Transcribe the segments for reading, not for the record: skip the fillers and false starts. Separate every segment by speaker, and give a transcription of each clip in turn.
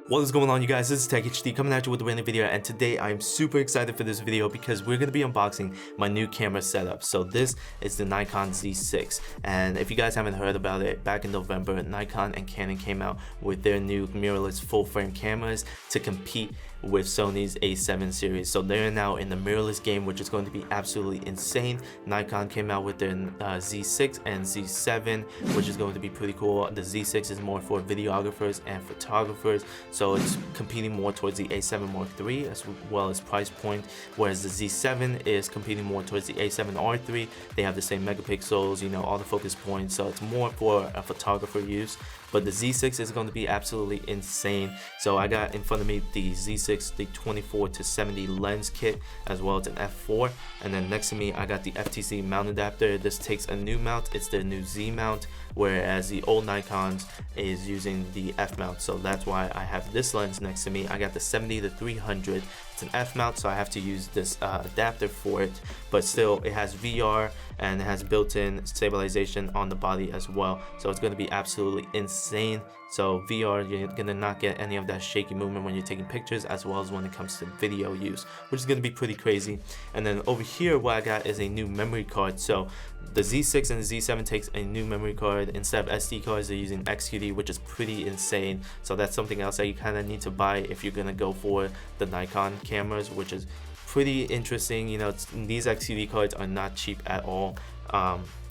Speaker 1: What is going on, you guys? This is Tech HD coming at you with a brand new video, and today I'm super excited for this video because we're going to be unboxing my new camera setup. So this is the Nikon Z6, and if you guys haven't heard about it, back in November Nikon and Canon came out with their new mirrorless full frame cameras to compete with Sony's A7 series. So they're now in the mirrorless game, which is going to be absolutely insane. Nikon came out with their Z6 and Z7, which is going to be pretty cool. The Z6 is more for videographers and photographers, so it's competing more towards the A7 Mark III as well as price point, whereas the Z7 is competing more towards the A7 R3. They have the same megapixels, you know, all the focus points, so it's more for a photographer use. But the Z6 is going to be absolutely insane. So I got in front of me the Z6, the 24-70 lens kit, as well as an f4, and then next to me I got the FTC mount adapter. This takes a new mount, it's the new Z mount, whereas the old Nikon's is using the F mount, so that's why I have this lens next to me. I got the 70-300. It's an F mount, so I have to use this adapter for it, but still it has VR and it has built-in stabilization on the body as well, so it's going to be absolutely insane. So VR, you're gonna not get any of that shaky movement when you're taking pictures, as well as when it comes to video use, which is gonna be pretty crazy. And then over here, what I got is a new memory card. So the Z6 and the Z7 takes a new memory card. Instead of SD cards, they're using XQD, which is pretty insane. So that's something else that you kind of need to buy if you're gonna go for the Nikon cameras, which is pretty interesting. You know, these XQD cards are not cheap at all.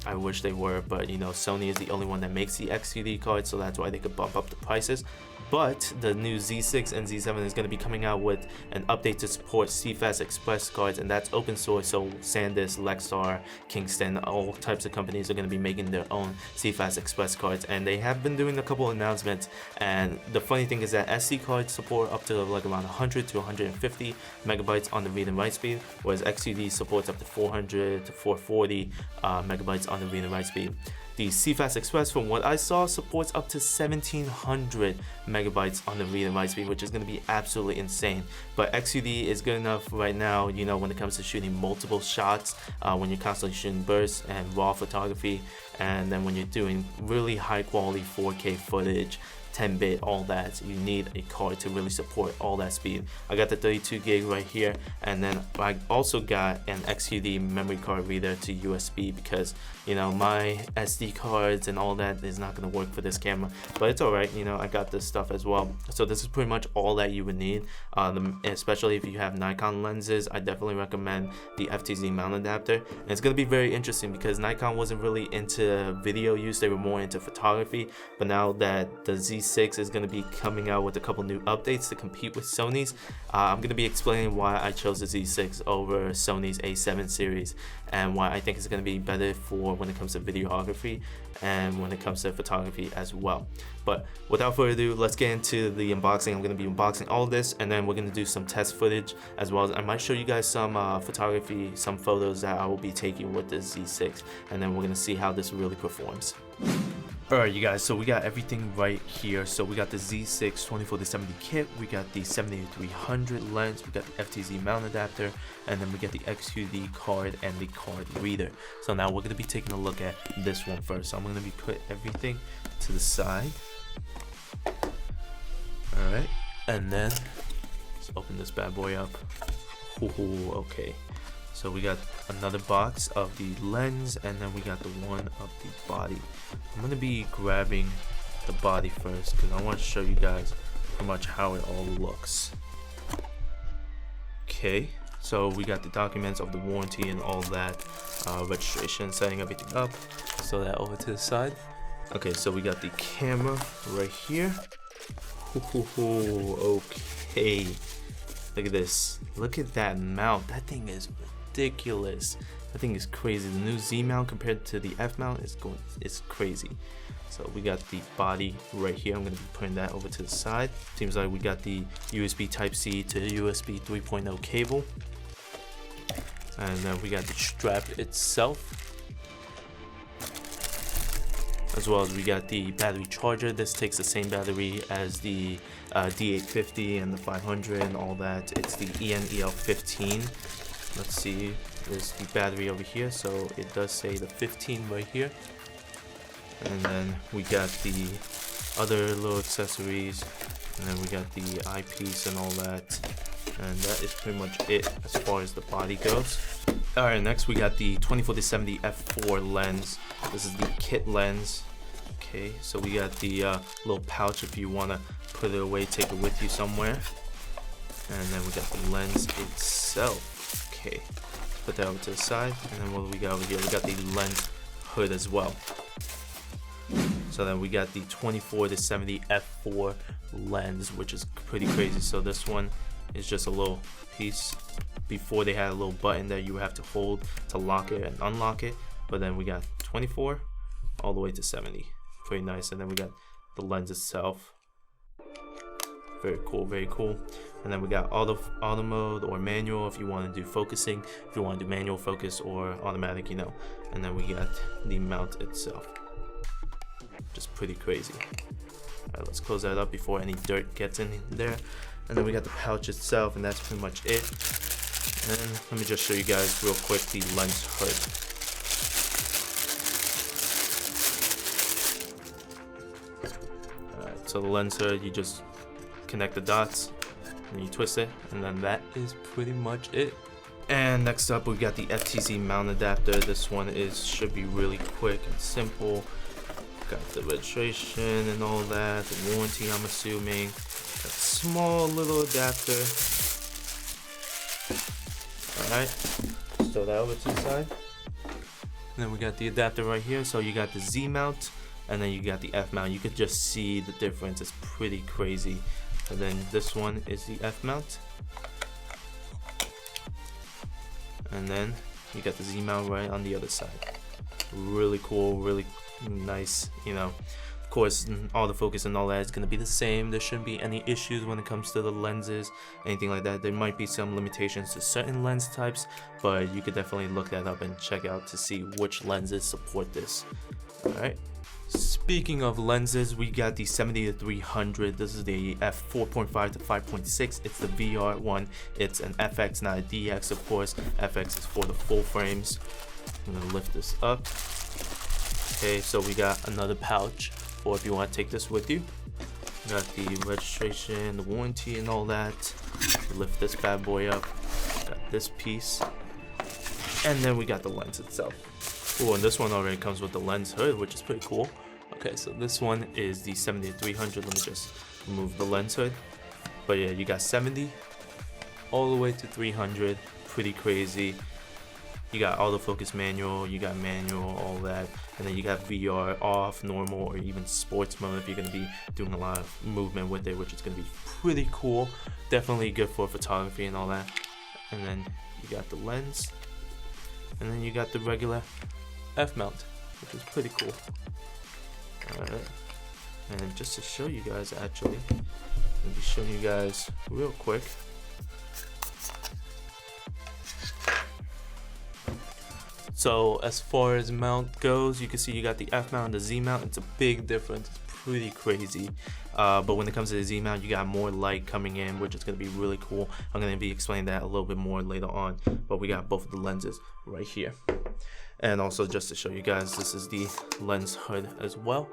Speaker 1: I wish they were, but you know, Sony is the only one that makes the XQD cards, so that's why they could bump up the prices. But the new Z6 and Z7 is going to be coming out with an update to support CFast Express cards, and that's open source. So SanDisk, Lexar, Kingston, all types of companies are going to be making their own CFast Express cards, and they have been doing a couple announcements. And the funny thing is that SD cards support up to like around 100 to 150 megabytes on the read and write speed, whereas XQD supports up to 400 to 440 megabytes on the read and write speed. The CFast Express, from what I saw, supports up to 1700 megabytes on the read and write speed, which is going to be absolutely insane. But XQD is good enough right now, you know, when it comes to shooting multiple shots, when you're constantly shooting bursts and raw photography, and then when you're doing really high quality 4K footage, 10-bit, all that. You need a card to really support all that speed. I got the 32 gig right here, and then I also got an XQD memory card reader to USB, because you know, my SD cards and all that is not going to work for this camera, but it's alright, you know, I got this stuff as well. So this is pretty much all that you would need, especially if you have Nikon lenses. I definitely recommend the FTZ mount adapter, and it's going to be very interesting because Nikon wasn't really into video use, they were more into photography. But now that the Z6 is going to be coming out with a couple new updates to compete with Sony's, I'm going to be explaining why I chose the Z6 over Sony's A7 series, and why I think it's going to be better for when it comes to videography and when it comes to photography as well. But without further ado, let's get into the unboxing. I'm going to be unboxing all of this, and then we're going to do some test footage, as well as I might show you guys some photography, some photos that I will be taking with the Z6, and then we're going to see how this really performs. Alright, you guys, so we got everything right here. So we got the Z6 24-70 kit, we got the 70-300 lens, we got the FTZ mount adapter, and then we got the XQD card and the card reader. So now we're going to be taking a look at this one first. So I'm going to be put everything to the side. Alright, and then let's open this bad boy up. Ooh, okay. So we got another box of the lens, and then we got the one of the body. I'm going to be grabbing the body first because I want to show you guys pretty much how it all looks. Okay, so we got the documents of the warranty and all that, registration, setting everything up. So that over to the side. Okay, so we got the camera right here. Okay, look at this. Look at that mount. That thing is ridiculous. That thing is crazy. The new Z mount compared to the F mount is crazy. So we got the body right here. I'm going to be putting that over to the side. Seems like we got the USB Type-C to USB 3.0 cable, and then we got the strap itself, as well as we got the battery charger. This takes the same battery as the D850 and the 500 and all that. It's the ENEL15. Let's see, there's the battery over here, so it does say the 15 right here. And then we got the other little accessories And then we got the eyepiece and all that. And that is pretty much it as far as the body goes. Alright, next we got the 24-70 f4 lens. This is the kit lens. Okay, so we got the little pouch if you want to put it away, take it with you somewhere. And then we got the lens itself. Okay, put that over to the side. And then what do we got over here? We got the lens hood as well. So then we got the 24-70 f4 lens, which is pretty crazy. So this one is just a little piece. Before they had a little button that you would have to hold to lock it and unlock it, but then we got 24 all the way to 70. Pretty nice. And then we got the lens itself. Very cool, very cool. And then we got auto mode or manual if you want to do focusing, if you want to do manual focus or automatic, you know. And then we got the mount itself. Just pretty crazy. Alright, let's close that up before any dirt gets in there. And then we got the pouch itself, and that's pretty much it. And let me just show you guys real quick the lens hood. Alright, so the lens hood, you just connect the dots and you twist it, and then that is pretty much it. And next up we got the FTZ mount adapter. This one should be really quick and simple. Got the registration and all that, the warranty I'm assuming, that small little adapter. Alright, throw that over to the side. And then we got the adapter right here. So you got the Z mount and then you got the F mount. You could just see the difference, it's pretty crazy. And then this one is the F mount. And then you got the Z mount right on the other side. Really cool, really nice, you know. Of course, all the focus and all that is going to be the same. There shouldn't be any issues when it comes to the lenses, anything like that. There might be some limitations to certain lens types, but you could definitely look that up and check out to see which lenses support this. Alright, speaking of lenses, we got the 70-300. This is the f4.5 to 5.6. It's the VR one. It's an FX, not a DX, of course. FX is for the full frames. I'm going to lift this up. Okay, so we got another pouch, or if you want to take this with you. We got the registration, the warranty and all that. Lift this bad boy up. Got this piece. And then we got the lens itself. Oh, and this one already comes with the lens hood, which is pretty cool. Okay, so this one is the 70-300. Let me just remove the lens hood. But yeah, you got 70 all the way to 300. Pretty crazy. You got autofocus manual, you got manual, all that, and then you got VR off, normal, or even sports mode if you're going to be doing a lot of movement with it, which is going to be pretty cool. Definitely good for photography and all that. And then you got the lens, and then you got the regular F mount, which is pretty cool. Alright, and just to show you guys, actually, I'll be showing you guys real quick. So as far as mount goes, you can see you got the F mount and the Z mount. It's a big difference. It's pretty crazy. But when it comes to the Z mount, you got more light coming in, which is going to be really cool. I'm going to be explaining that a little bit more later on. But we got both of the lenses right here. And also just to show you guys, this is the lens hood as well.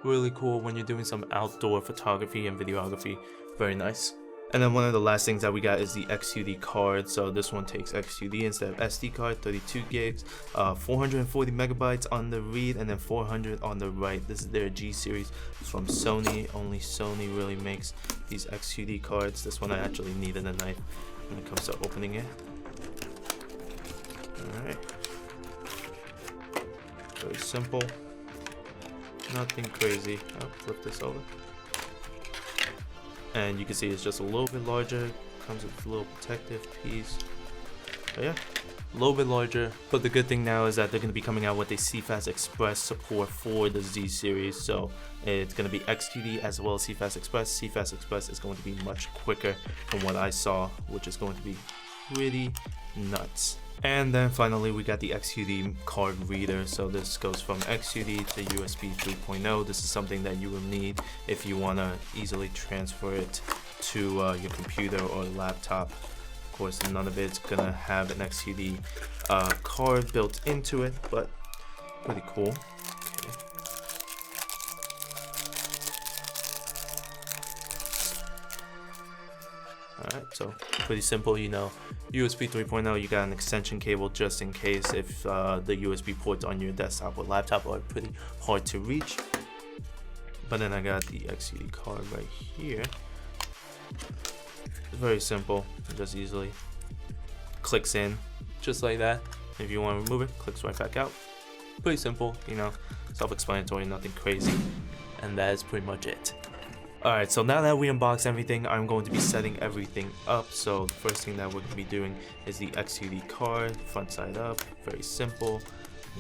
Speaker 1: Really cool when you're doing some outdoor photography and videography. Very nice. And then one of the last things that we got is the XUD card. So this one takes XUD instead of SD card, 32 gigs, 440 megabytes on the read, and then 400 on the write. This is their G series. It's from Sony. Only Sony really makes these XUD cards. This one I actually needed a knife when it comes to opening it. Alright. Very simple. Nothing crazy. I'll flip this over. And you can see it's just a little bit larger, comes with a little protective piece. But yeah, a little bit larger. But the good thing now is that they're going to be coming out with a CFast Express support for the Z series. So it's going to be XQD as well as CFast Express. CFast Express is going to be much quicker from what I saw, which is going to be pretty nuts. And then finally we got the XUD card reader. So this goes from XUD to USB 3.0. This is something that you will need if you want to easily transfer it to your computer or laptop. Of course, none of it's gonna have an XUD card built into it, but pretty cool. Okay. So pretty simple, you know. USB 3.0, you got an extension cable just in case if the USB ports on your desktop or laptop are pretty hard to reach. But then I got the XCD card right here. It's very simple, it just easily clicks in just like that. If you want to remove it, clicks right back out. Pretty simple, you know, self-explanatory, nothing crazy, and that is pretty much it. Alright, so now that we unboxed everything, I'm going to be setting everything up. So the first thing that we're going to be doing is the XCD card, front side up, very simple.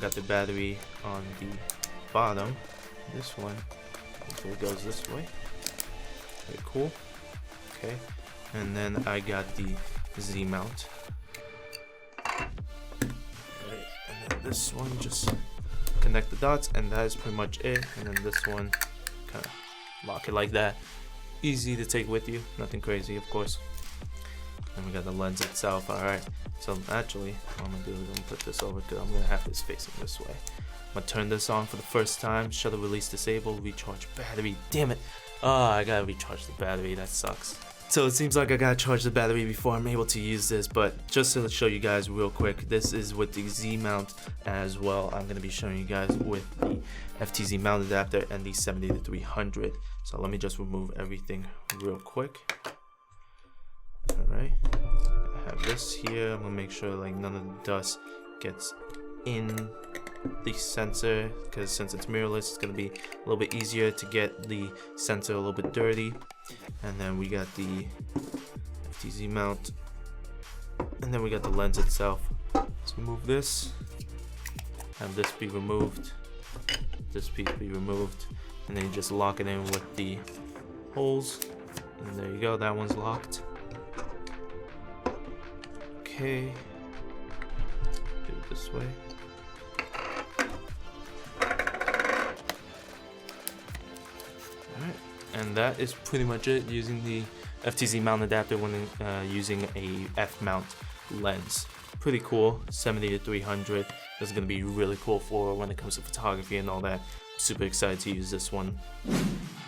Speaker 1: Got the battery on the bottom, this one, so it goes this way, very cool, okay. And then I got the Z mount, right. And then this one, just connect the dots, and that is pretty much it. And then this one, kind of lock it like that, easy to take with you, nothing crazy, of course. And we got the lens itself. All right, so actually what I'm gonna do is I'm gonna put this over because I'm gonna have this facing this way. I'm gonna turn this on for the first time. Shutter release disabled, recharge battery, damn it. I gotta recharge the battery, that sucks. So it seems like I gotta charge the battery before I'm able to use this, but just to show you guys real quick, this is with the Z mount as well. I'm gonna be showing you guys with the FTZ mount adapter and the 70-300. So let me just remove everything real quick. Alright, I have this here. I'm gonna make sure like none of the dust gets in the sensor, because since it's mirrorless, it's gonna be a little bit easier to get the sensor a little bit dirty. And then we got the FTZ mount, and then we got the lens itself. Let's remove this, have this be removed, this piece be removed, and then you just lock it in with the holes, and there you go, that one's locked. Okay, do it this way. Alright, and that is pretty much it, using the FTZ mount adapter when using a F mount lens. Pretty cool, 70-300. This is going to be really cool for when it comes to photography and all that. Super excited to use this one.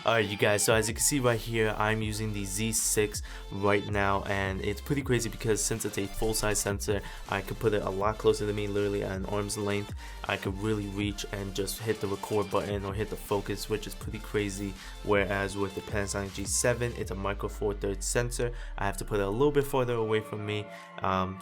Speaker 1: Alright you guys, so as you can see right here, I'm using the Z6 right now, and it's pretty crazy because since it's a full-size sensor, I could put it a lot closer to me, literally at an arm's length. I could really reach and just hit the record button or hit the focus, which is pretty crazy. Whereas with the Panasonic G7, it's a micro four thirds sensor. I have to put it a little bit further away from me,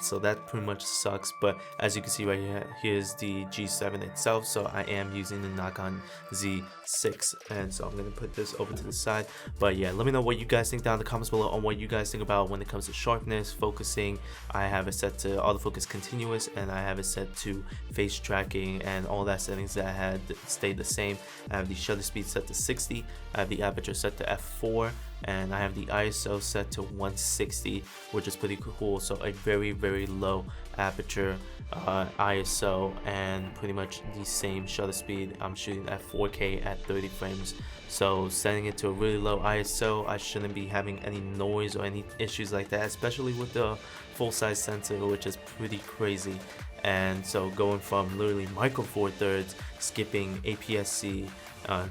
Speaker 1: so that pretty much sucks. But as you can see right here, here's the G7 itself, so I am using the Nikon Z6, and so I'm gonna put this over to the side. But yeah, let me know what you guys think down in the comments below on what you guys think about when it comes to sharpness, focusing. I have it set to autofocus continuous, and I have it set to face tracking, and all that settings that I had stayed the same. I have the shutter speed set to 60, I have the aperture set to f4, and I have the ISO set to 160, which is pretty cool. So a very low aperture, ISO, and pretty much the same shutter speed. I'm shooting at 4K at 30 frames, so setting it to a really low ISO, I shouldn't be having any noise or any issues like that, especially with the full-size sensor, which is pretty crazy. And so going from literally micro four thirds, skipping APS-C,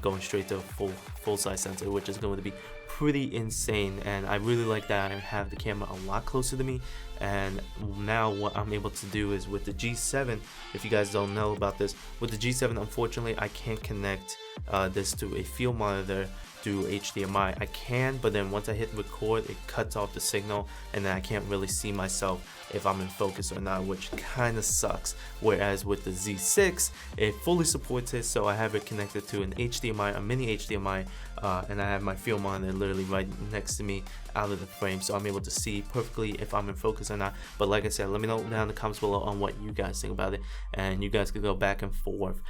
Speaker 1: going straight to a full-size sensor, which is going to be pretty insane. And I really like that I have the camera a lot closer to me. And now what I'm able to do is with the G7, if you guys don't know about this, with the G7, unfortunately I can't connect this to a field monitor through HDMI. I can, but then once I hit record, it cuts off the signal, and then I can't really see myself if I'm in focus or not, which kind of sucks. Whereas with the Z6, it fully supports it, so I have it connected to an HDMI, a mini HDMI, and I have my field monitor literally right next to me out of the frame, so I'm able to see perfectly if I'm in focus or not. But like I said, let me know down in the comments below on what you guys think about it, and you guys could go back and forth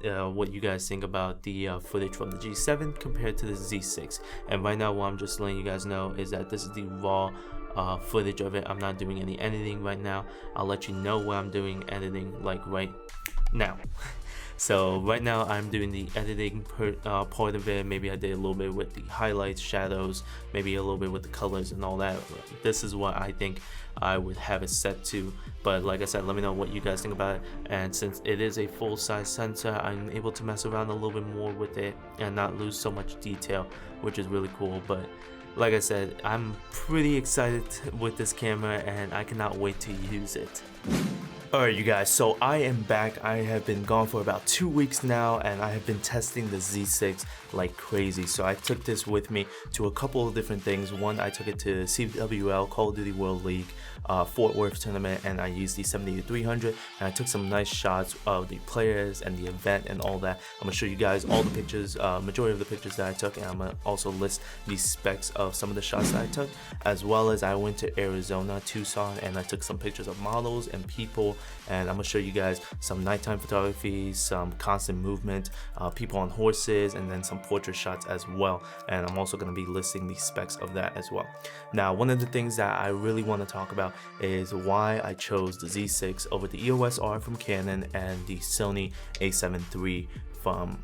Speaker 1: what you guys think about the footage from the G7 compared to the Z6. And right now what I'm just letting you guys know is that this is the raw footage of it. I'm not doing any editing right now. I'll let you know what I'm doing editing like right now. So right now I'm doing the editing part of it. Maybe I did a little bit with the highlights, shadows, maybe a little bit with the colors and all that. This is what I think I would have it set to. But like I said, let me know what you guys think about it. And since it is a full-size sensor, I'm able to mess around a little bit more with it and not lose so much detail, which is really cool. But like I said, I'm pretty excited with this camera and I cannot wait to use it. Alright you guys, so I am back. I have been gone for about 2 weeks now and I have been testing the Z6 like crazy. So I took this with me to a couple of different things. One, I took it to CWL, Call of Duty World League, Fort Worth tournament, and I used the 70-300 and I took some nice shots of the players and the event and all that. I'm gonna show you guys all the pictures, majority of the pictures that I took, and I'm gonna also list the specs of some of the shots that I took, as well as I went to Arizona, Tucson, and I took some pictures of models and people, and I'm gonna show you guys some nighttime photography, some constant movement, people on horses, and then some portrait shots as well. And I'm also gonna be listing the specs of that as well. Now, one of the things that I really want to talk about is why I chose the Z6 over the EOS R from Canon and the Sony A7 III from,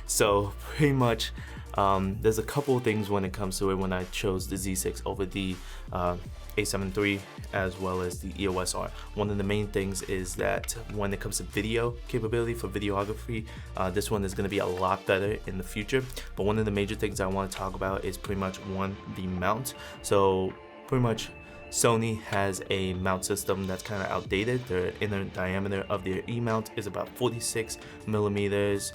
Speaker 1: so pretty much there's a couple of things when it comes to it when I chose the Z6 over the A7 III as well as the EOS R. One of the main things is that when it comes to video capability for videography, this one is going to be a lot better in the future. But one of the major things I want to talk about is pretty much one, the mount. So pretty much Sony has a mount system that's kind of outdated. Their inner diameter of their E-mount is about 46 millimeters,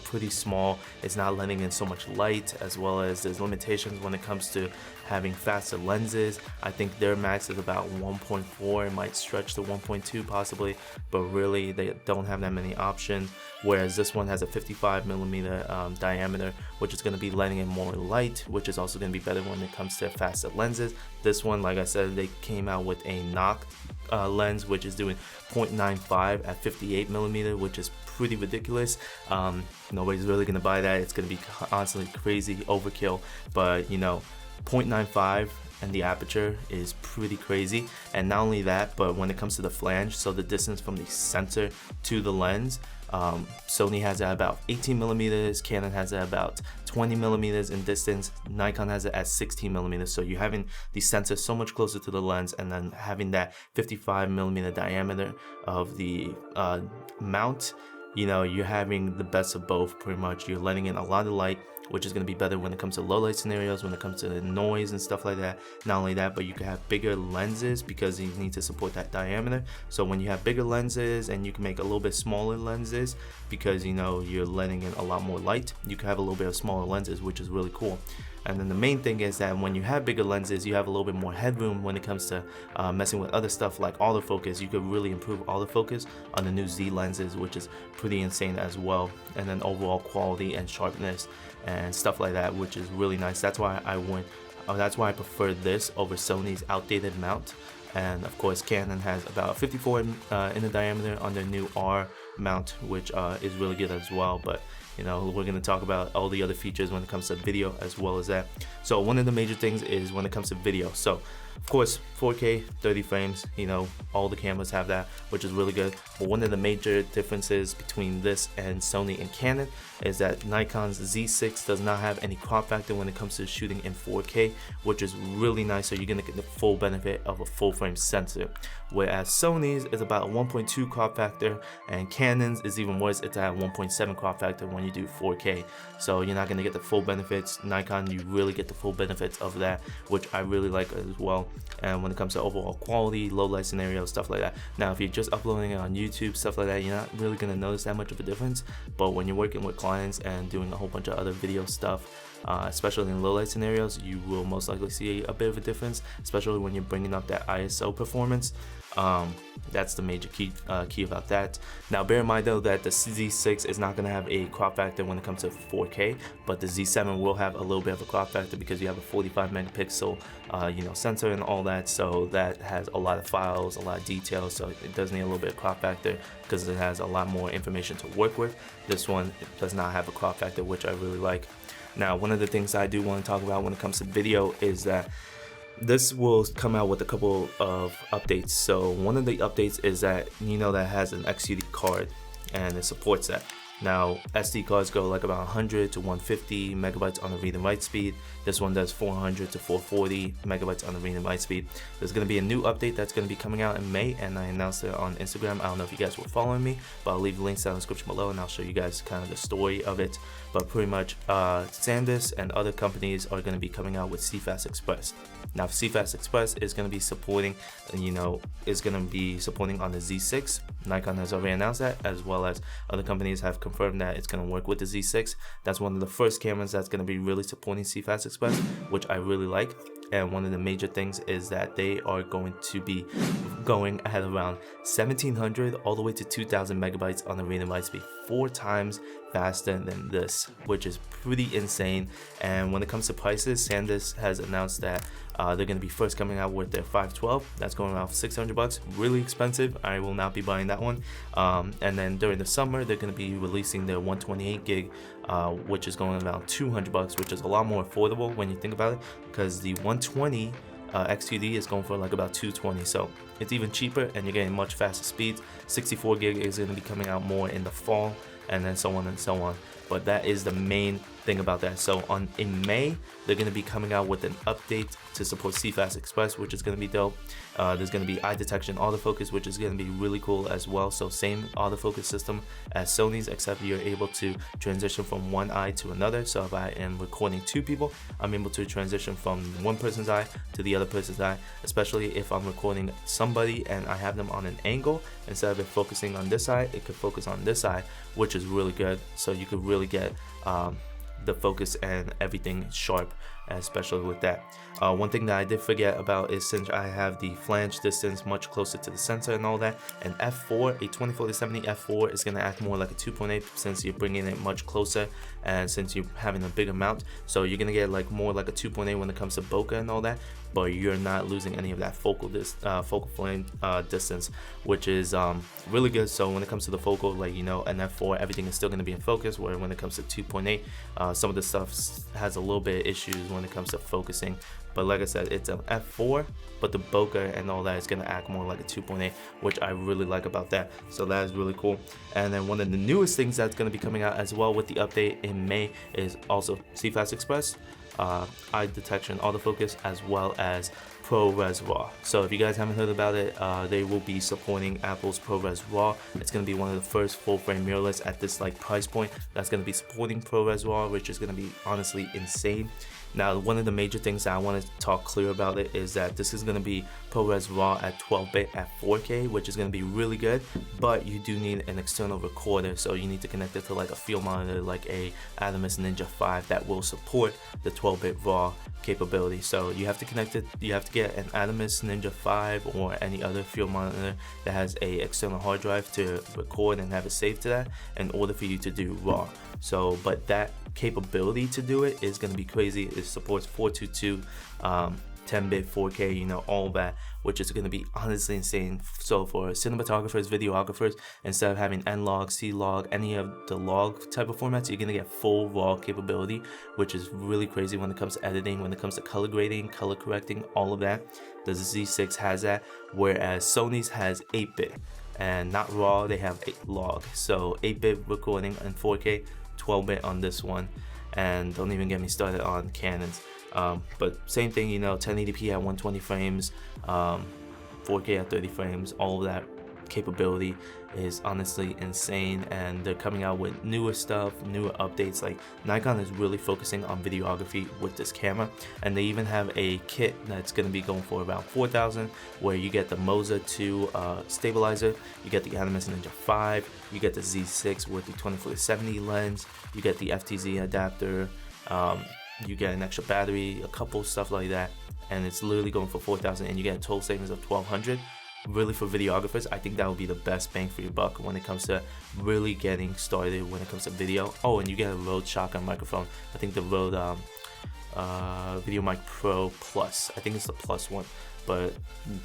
Speaker 1: pretty small. It's not letting in so much light, as well as there's limitations when it comes to having faster lenses. I think their max is about 1.4, it might stretch to 1.2 possibly, but really they don't have that many options. Whereas this one has a 55 millimeter diameter, which is going to be letting in more light, which is also going to be better when it comes to faster lenses. This one, like I said, they came out with a knock lens, which is doing 0.95 at 58 millimeter, which is pretty ridiculous. Nobody's really going to buy that. It's going to be constantly crazy overkill, but 0.95 and the aperture is pretty crazy. And not only that, but when it comes to the flange, so the distance from the sensor to the lens, Sony has it at about 18 millimeters, Canon has it at about 20 millimeters in distance, Nikon has it at 16 millimeters. So you're having the sensor so much closer to the lens, and then having that 55 millimeter diameter of the mount, you're having the best of both pretty much. You're letting in a lot of light, which is going to be better when it comes to low light scenarios, when it comes to the noise and stuff like that. Not only that, but you can have bigger lenses because you need to support that diameter. So when you have bigger lenses, and you can make a little bit smaller lenses because you're letting in a lot more light, you can have a little bit of smaller lenses, which is really cool. And then the main thing is that when you have bigger lenses, you have a little bit more headroom when it comes to messing with other stuff like autofocus. You could really improve autofocus on the new Z lenses, which is pretty insane as well. And then overall quality and sharpness and stuff like that, which is really nice. That's why I prefer this over Sony's outdated mount. And of course, Canon has about 54 in the diameter on their new R mount, which is really good as well. But we're going to talk about all the other features when it comes to video as well as that. So one of the major things is when it comes to video. So of course 4K 30 frames, all the cameras have that, which is really good. But one of the major differences between this and Sony and Canon is that Nikon's Z6 does not have any crop factor when it comes to shooting in 4K, which is really nice. So you're going to get the full benefit of a full frame sensor, whereas Sony's is about a 1.2 crop factor, and Canon's is even worse. It's at 1.7 crop factor when you do 4K. So you're not going to get the full benefits. Nikon, you really get the full benefits of that, which I really like as well. And when it comes to overall quality, low light scenarios, stuff like that. Now, if you're just uploading it on YouTube, stuff like that, you're not really going to notice that much of a difference. But when you're working with clients and doing a whole bunch of other video stuff, especially in low light scenarios, you will most likely see a bit of a difference, especially when you're bringing up that ISO performance. That's the major key about that. Now, bear in mind though that the Z6 is not going to have a crop factor when it comes to 4K, but the Z7 will have a little bit of a crop factor because you have a 45 megapixel sensor and all that. So that has a lot of files, a lot of details. So it does need a little bit of crop factor because it has a lot more information to work with. This one does not have a crop factor, which I really like. Now, one of the things I do want to talk about when it comes to video is that this will come out with a couple of updates. So one of the updates is that that has an XUD card and it supports that. Now SD cards go like about 100 to 150 megabytes on the read and write speed. This one does 400 to 440 megabytes on the read and write speed. There's going to be a new update that's going to be coming out in May, and I announced it on Instagram. I don't know if you guys were following me, but I'll leave links down in the description below and I'll show you guys kind of the story of it. But pretty much SanDisk and other companies are going to be coming out with CFast Express. Now CFast Express is going to be supporting, is going to be supporting on the Z6. Nikon has already announced that, as well as other companies have confirmed that it's going to work with the Z6. That's one of the first cameras that's going to be really supporting CFast Express, which I really like. And one of the major things is that they are going to be going at around 1700 all the way to 2000 megabytes on the read and write speed, 4 times faster than this, which is pretty insane. And when it comes to prices, SanDisk has announced that they're going to be first coming out with their 512. That's going around $600, really expensive. I will not be buying that one. And then during the summer, they're going to be releasing their 128 gig, which is going around $200, which is a lot more affordable when you think about it, because the 120 XQD is going for like about $220, so it's even cheaper and you're getting much faster speeds. 64 gig is going to be coming out more in the fall, and then so on and so on. But that is the main thing about that. So in May, they're going to be coming out with an update to support CFast Express, which is going to be dope. There's going to be eye detection autofocus, which is going to be really cool as well. So same autofocus system as Sony's, except you're able to transition from one eye to another. So if I am recording 2 people, I'm able to transition from one person's eye to the other person's eye, especially if I'm recording somebody and I have them on an angle. Instead of it focusing on this eye, it could focus on this eye, which is really good. So you could really get the focus and everything sharp, especially with that. One thing that I did forget about is, since I have the flange distance much closer to the sensor and all that, an f4, a 24-70 f4 is going to act more like a 2.8 since you're bringing it much closer and since you're having a bigger mount. So you're going to get like more like a 2.8 when it comes to bokeh and all that, but you're not losing any of that focal plane distance, which is really good. So when it comes to the focal, like an f4, everything is still going to be in focus, where when it comes to 2.8, some of the stuff has a little bit of issues when it comes to focusing. But like I said, it's an f4, but the bokeh and all that is going to act more like a 2.8, which I really like about that. So that is really cool. And then one of the newest things that's going to be coming out as well with the update in May is also CFast Express, eye detection autofocus, as well as ProRes RAW. So if you guys haven't heard about it, they will be supporting Apple's ProRes RAW. It's going to be one of the first full frame mirrorless at this like price point that's going to be supporting ProRes RAW, which is going to be honestly insane. Now, one of the major things that I want to talk clear about it is that this is going to be ProRes RAW at 12-bit at 4K, which is going to be really good, but you do need an external recorder, so you need to connect it to like a field monitor, like a Atomos Ninja 5 that will support the 12-bit RAW capability. So you have to connect it, you have to get an Atomos Ninja 5 or any other field monitor that has a external hard drive to record and have it saved to that in order for you to do RAW. So, but that capability to do it is going to be crazy. It supports 422, 10-bit 4K, all that, which is going to be honestly insane. So for cinematographers, videographers, instead of having N-Log, C-Log, any of the log type of formats, you're going to get full RAW capability, which is really crazy when it comes to editing, when it comes to color grading, color correcting, all of that. The Z6 has that, whereas Sony's has 8-bit. And not RAW, they have 8-log. So 8-bit recording in 4K, 12-bit on this one, and don't even get me started on Canons. But same thing, 1080p at 120 frames, 4K at 30 frames, all of that capability is honestly insane. And they're coming out with newer stuff, newer updates. Like Nikon is really focusing on videography with this camera, and they even have a kit that's going to be going for around $4,000, where you get the Moza 2 stabilizer, you get the Atomos Ninja 5, you get the Z6 with the 24-70 lens, you get the FTZ adapter, you get an extra battery, a couple stuff like that, and it's literally going for $4,000, and you get a total savings of $1,200. Really, for videographers, I think that would be the best bang for your buck when it comes to really getting started when it comes to video. Oh, and you get a Rode shotgun microphone. I think the Rode Video Mic Pro Plus, I think it's the Plus one, but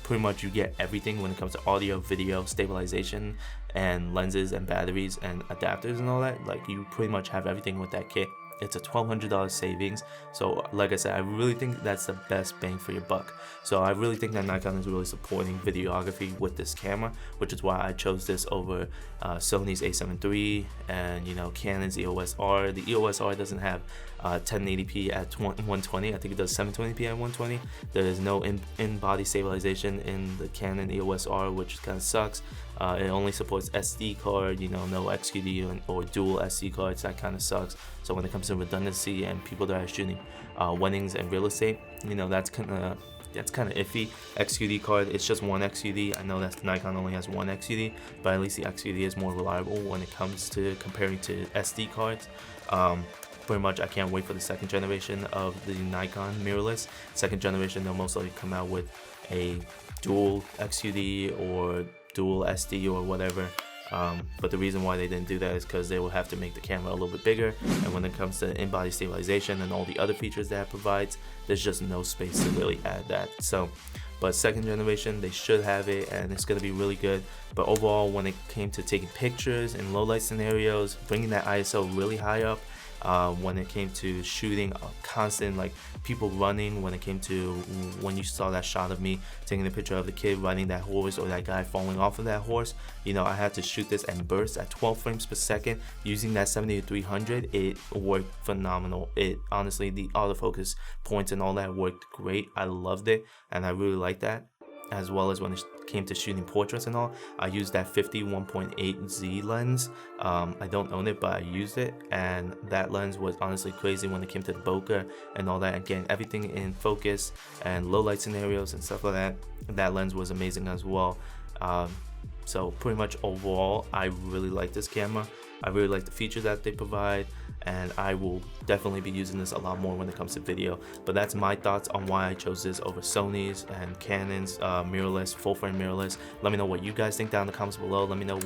Speaker 1: pretty much you get everything when it comes to audio, video, stabilization, and lenses and batteries and adapters and all that. Like, you pretty much have everything with that kit. it's a $1,200 savings. So like I said, I really think that's the best bang for your buck. So I really think that Nikon is really supporting videography with this camera, which is why I chose this over Sony's a7 III and Canon's EOS R. The EOS R doesn't have 1080p at 120. I think it does 720p at 120. There is no in-body stabilization in the Canon EOS R, which kind of sucks. It only supports SD card, no XQD or dual SD cards. That kind of sucks. So when it comes to redundancy and people that are shooting weddings and real estate, that's kind of iffy. XQD card, it's just one XQD. I know that Nikon only has one XQD, but at least the XQD is more reliable when it comes to comparing to SD cards. Pretty much, I can't wait for the second generation of the Nikon mirrorless. Second generation, they'll most likely come out with a dual XQD or dual SD or whatever. But the reason why they didn't do that is because they will have to make the camera a little bit bigger, and when it comes to in-body stabilization and all the other features that it provides, there's just no space to really add that. So, but second generation, they should have it, and it's going to be really good. But overall, when it came to taking pictures in low light scenarios, bringing that ISO really high up, when it came to shooting a constant, like people running, when you saw that shot of me taking a picture of the kid riding that horse or that guy falling off of that horse, I had to shoot this and burst at 12 frames per second using that 70-300. It worked phenomenal. It honestly, the autofocus points and all that worked great. I loved it, and I really liked that. As well as when it came to shooting portraits and all, I used that 51.8Z lens. I don't own it, but I used it, and that lens was honestly crazy when it came to the bokeh and all that, and getting everything in focus and low light scenarios and stuff like that. That lens was amazing as well. So pretty much overall, I really like this camera. I really like the features that they provide, and I will definitely be using this a lot more when it comes to video. But that's my thoughts on why I chose this over Sony's and Canon's mirrorless, full frame mirrorless. Let me know what you guys think down in the comments below. Let me know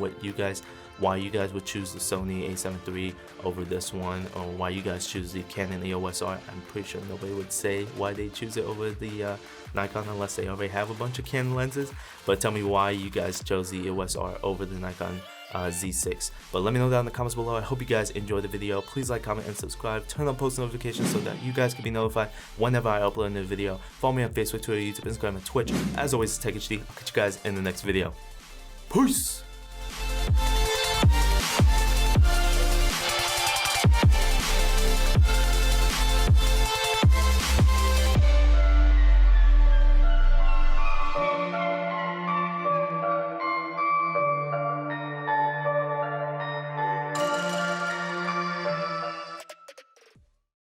Speaker 1: why you guys would choose the Sony a7 III over this one, or why you guys choose the Canon EOS R. I'm pretty sure nobody would say why they choose it over the Nikon unless they already have a bunch of Canon lenses. But tell me why you guys chose the EOS R over the Nikon Z6. But let me know down in the comments below. I hope you guys enjoyed the video. Please like, comment, and subscribe. Turn on post notifications so that you guys can be notified whenever I upload a new video. Follow me on Facebook, Twitter, YouTube, Instagram, and Twitch. As always, it's TechHD. I'll catch you guys in the next video. Peace!